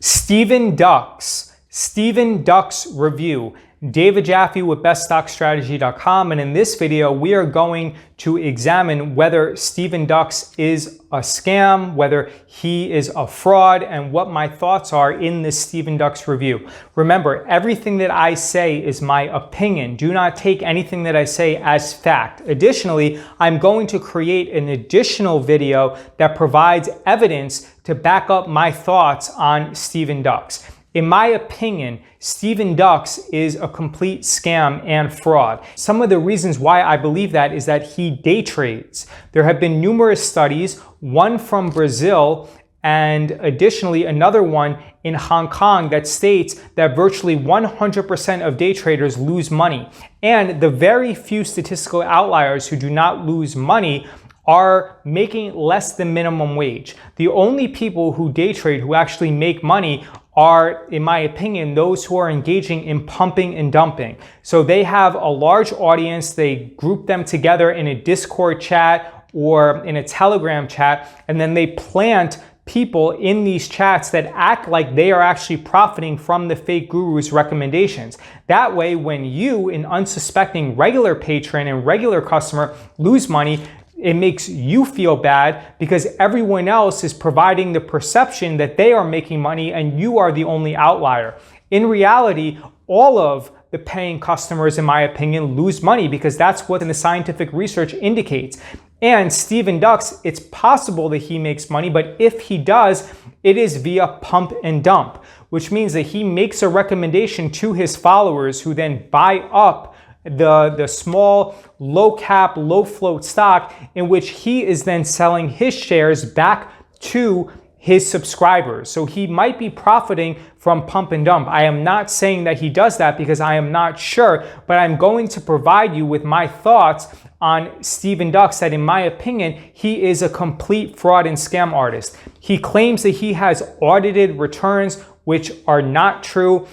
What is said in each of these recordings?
Steven Dux review. David Jaffe with beststockstrategy.com, and in this video we are going to examine whether Steven Dux is a scam, whether he is a fraud, and what my thoughts are in this Steven Dux review. Remember, everything that I say is my opinion. Do not take anything that I say as fact. Additionally, I'm going to create an additional video that provides evidence to back up my thoughts on Steven Dux. In my opinion, Steven Dux is a complete scam and fraud. Some of the reasons why I believe that is that he day trades. There have been numerous studies, one from Brazil and additionally another one in Hong Kong, that states that virtually 100% of day traders lose money. And the very few statistical outliers who do not lose money are making less than minimum wage. The only people who day trade who actually make money are, in my opinion, those who are engaging in pumping and dumping. So they have a large audience, they group them together in a Discord chat or in a Telegram chat, and then they plant people in these chats that act like they are actually profiting from the fake guru's recommendations. That way, when you, an unsuspecting regular patron and regular customer, lose money, it makes you feel bad because everyone else is providing the perception that they are making money and you are the only outlier. In reality, all of the paying customers, in my opinion, lose money because that's what the scientific research indicates. And Steven Dux, it's possible that he makes money, but if he does, it is via pump and dump, which means that he makes a recommendation to his followers who then buy up the small, low cap, low float stock, in which he is then selling his shares back to his subscribers. So he might be profiting from pump and dump. I am not saying that he does that because I am not sure, but I'm going to provide you with my thoughts on Steven Dux, that in my opinion, he is a complete fraud and scam artist. He claims that he has audited returns, which are not true.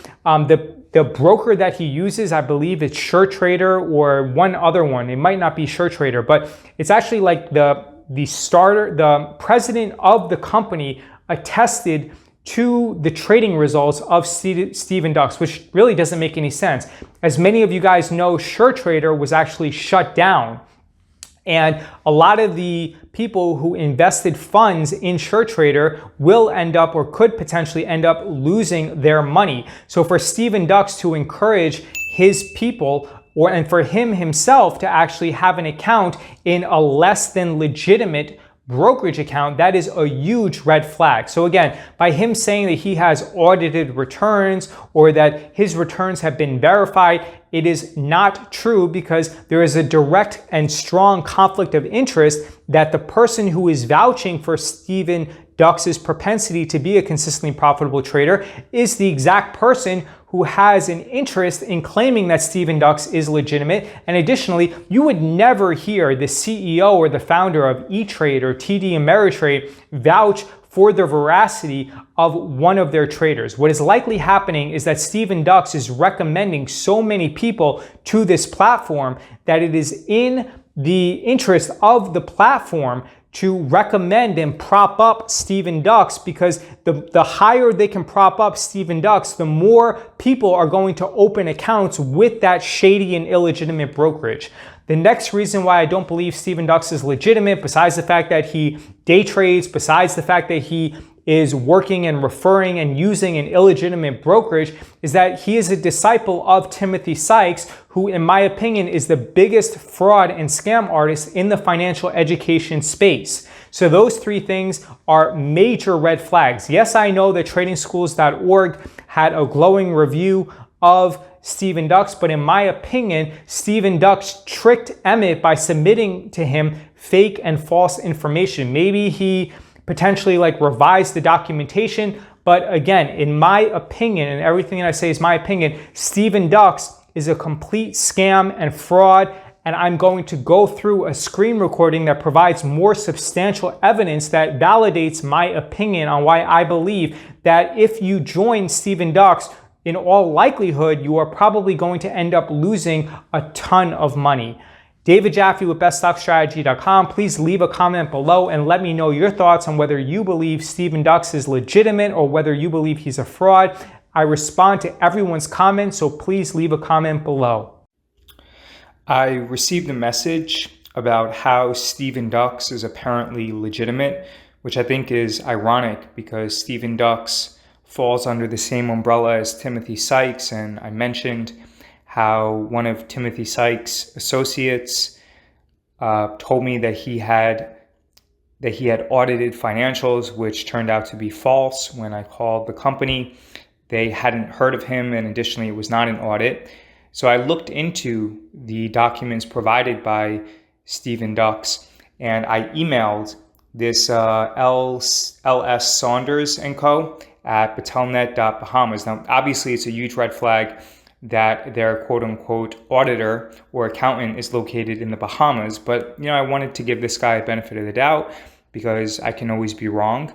The broker that he uses, I believe it's SureTrader or one other one. It might not be SureTrader, but it's actually like the president of the company attested to the trading results of Steven Dux, which really doesn't make any sense. As many of you guys know, SureTrader was actually shut down. And a lot of the people who invested funds in SureTrader will end up or could potentially end up losing their money. So for Steven Dux to encourage his people and for him himself to actually have an account in a less than legitimate brokerage account, that is a huge red flag. So again, by him saying that he has audited returns or that his returns have been verified, it is not true because there is a direct and strong conflict of interest that the person who is vouching for Steven Dux's propensity to be a consistently profitable trader is the exact person who has an interest in claiming that Steven Dux is legitimate. And additionally, you would never hear the CEO or the founder of E-Trade or TD Ameritrade vouch for the veracity of one of their traders. What is likely happening is that Steven Dux is recommending so many people to this platform that it is in the interest of the platform to recommend and prop up Steven Dux, because the higher they can prop up Steven Dux, the more people are going to open accounts with that shady and illegitimate brokerage. The next reason why I don't believe Steven Dux is legitimate, besides the fact that he day trades, besides the fact that he is working and referring and using an illegitimate brokerage, is that he is a disciple of Timothy Sykes, who in my opinion is the biggest fraud and scam artist in the financial education space. So those three things are major red flags. Yes, I know that tradingschools.org had a glowing review of Steven Dux, but in my opinion, Steven Dux tricked Emmett by submitting to him fake and false information. Maybe he potentially revised the documentation, but again, in my opinion, and everything that I say is my opinion, Steven Dux is a complete scam and fraud, and I'm going to go through a screen recording that provides more substantial evidence that validates my opinion on why I believe that if you join Steven Dux, in all likelihood, you are probably going to end up losing a ton of money. David Jaffe with beststockstrategy.com. Please leave a comment below and let me know your thoughts on whether you believe Steven Dux is legitimate or whether you believe he's a fraud. I respond to everyone's comments, so please leave a comment below. I received a message about how Steven Dux is apparently legitimate, which I think is ironic because Steven Dux falls under the same umbrella as Timothy Sykes, and I mentioned how one of Timothy Sykes' associates told me that he had audited financials, which turned out to be false. When I called the company, they hadn't heard of him, and additionally, it was not an audit. So I looked into the documents provided by Steven Dux, and I emailed this LS Saunders & Co. at Batelnet.Bahamas. Now, obviously, it's a huge red flag that their quote-unquote auditor or accountant is located in the Bahamas. But, I wanted to give this guy a benefit of the doubt because I can always be wrong.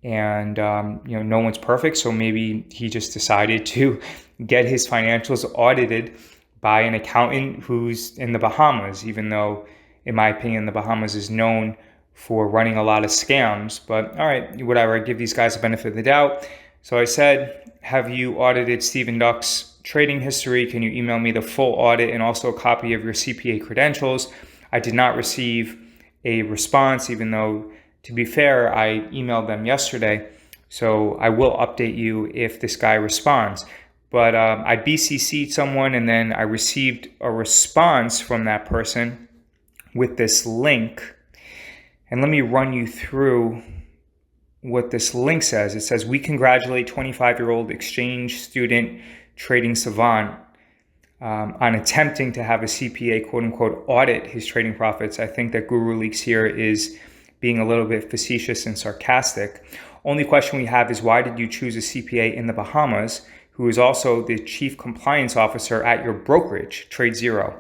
And, no one's perfect. So maybe he just decided to get his financials audited by an accountant who's in the Bahamas, even though, in my opinion, the Bahamas is known for running a lot of scams. But all right, whatever, I give these guys a benefit of the doubt. So I said, have you audited Steven Dux' trading history? Can you email me the full audit and also a copy of your CPA credentials? I did not receive a response, even though, to be fair, I emailed them yesterday. So I will update you if this guy responds. But I BCC'd someone, and then I received a response from that person with this link. And let me run you through what this link says. It says, we congratulate 25-year-old exchange student trading savant on attempting to have a CPA, quote-unquote, audit his trading profits. I think that Guru Leaks here is being a little bit facetious and sarcastic. Only question we have is, why did you choose a CPA in the Bahamas who is also the chief compliance officer at your brokerage, TradeZero?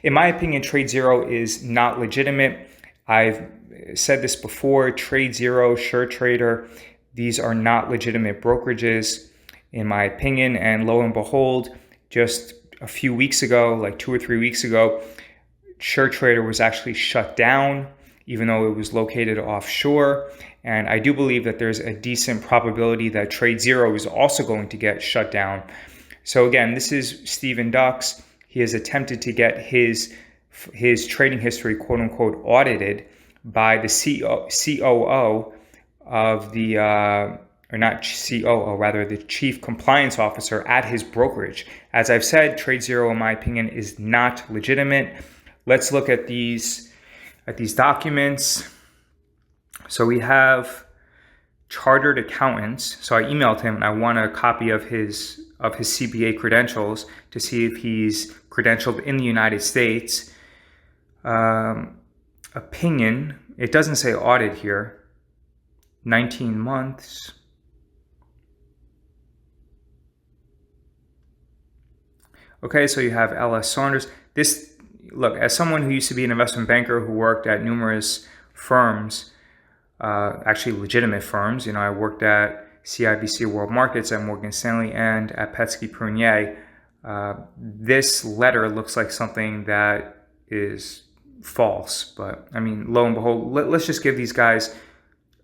In my opinion, TradeZero is not legitimate. I've said this before, TradeZero, SureTrader, these are not legitimate brokerages, in my opinion. And lo and behold, just a few weeks ago, like 2 or 3 weeks ago, SureTrader was actually shut down, even though it was located offshore. And I do believe that there's a decent probability that TradeZero is also going to get shut down. So again, this is Steven Dux. He has attempted to get his trading history, quote unquote, audited by the COO of the, or not COO, rather the chief compliance officer at his brokerage. As I've said, TradeZero, in my opinion, is not legitimate. Let's look at these documents. So we have chartered accountants. So I emailed him and I want a copy of his CPA credentials to see if he's credentialed in the United States. Opinion, it doesn't say audit here. 19 months. Okay, so you have LS Saunders. This, look, as someone who used to be an investment banker who worked at numerous firms, actually legitimate firms, I worked at CIBC World Markets, at Morgan Stanley, and at Petsky Prunier. This letter looks like something that is false, but I mean, lo and behold, let's just give these guys,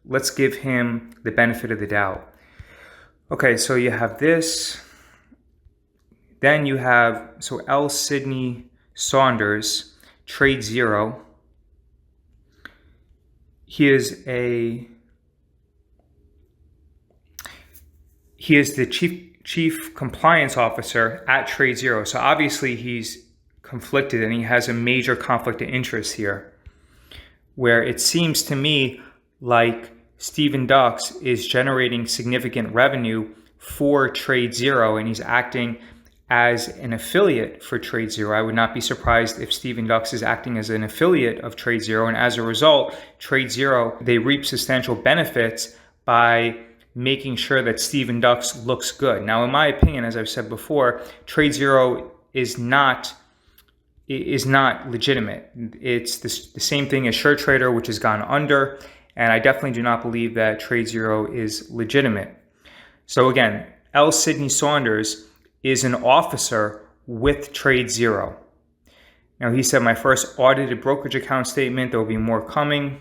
let's give him the benefit of the doubt. Okay, so you have this. Then you have, so L. Sidney Saunders, TradeZero. He is the chief compliance officer at TradeZero. So obviously he's conflicted and he has a major conflict of interest here, where it seems to me like Steven Dux is generating significant revenue for TradeZero and he's acting as an affiliate for TradeZero. I would not be surprised if Steven Dux is acting as an affiliate of TradeZero, and as a result, TradeZero, they reap substantial benefits by making sure that Steven Dux looks good. Now, in my opinion, as I've said before, TradeZero is not legitimate. It's the same thing as SureTrader, which has gone under, and I definitely do not believe that TradeZero is legitimate. So again, L. Sidney Saunders is an officer with TradeZero. Now he said, my first audited brokerage account statement, there will be more coming.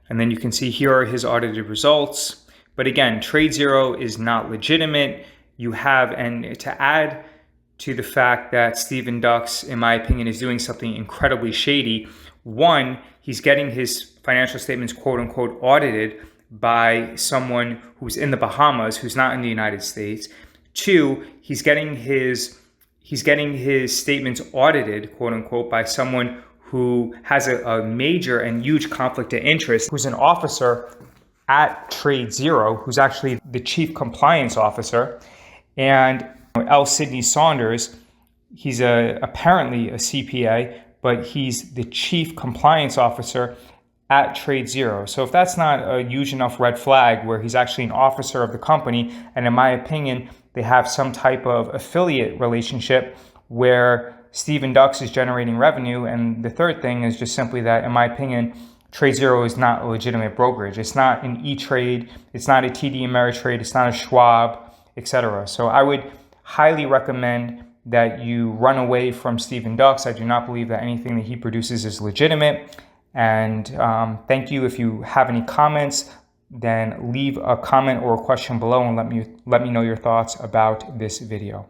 And then you can see here are his audited results. But again, TradeZero is not legitimate. You have, and to add to the fact that Steven Dux, in my opinion, is doing something incredibly shady. One, he's getting his financial statements, quote unquote, audited by someone who's in the Bahamas, who's not in the United States. Two, he's getting his statements audited, quote unquote, by someone who has a major and huge conflict of interest, who's an officer at TradeZero, who's actually the chief compliance officer. And L. Sidney Saunders, he's apparently a CPA, but he's the chief compliance officer at TradeZero. So if that's not a huge enough red flag where he's actually an officer of the company, and in my opinion, they have some type of affiliate relationship where Steven Dux is generating revenue. And the third thing is just simply that, in my opinion, TradeZero is not a legitimate brokerage. It's not an E-Trade, it's not a TD Ameritrade, it's not a Schwab, etc. So I would highly recommend that you run away from Steven Dux. I do not believe that anything that he produces is legitimate. And thank you. If you have any comments, then leave a comment or a question below and let me know your thoughts about this video.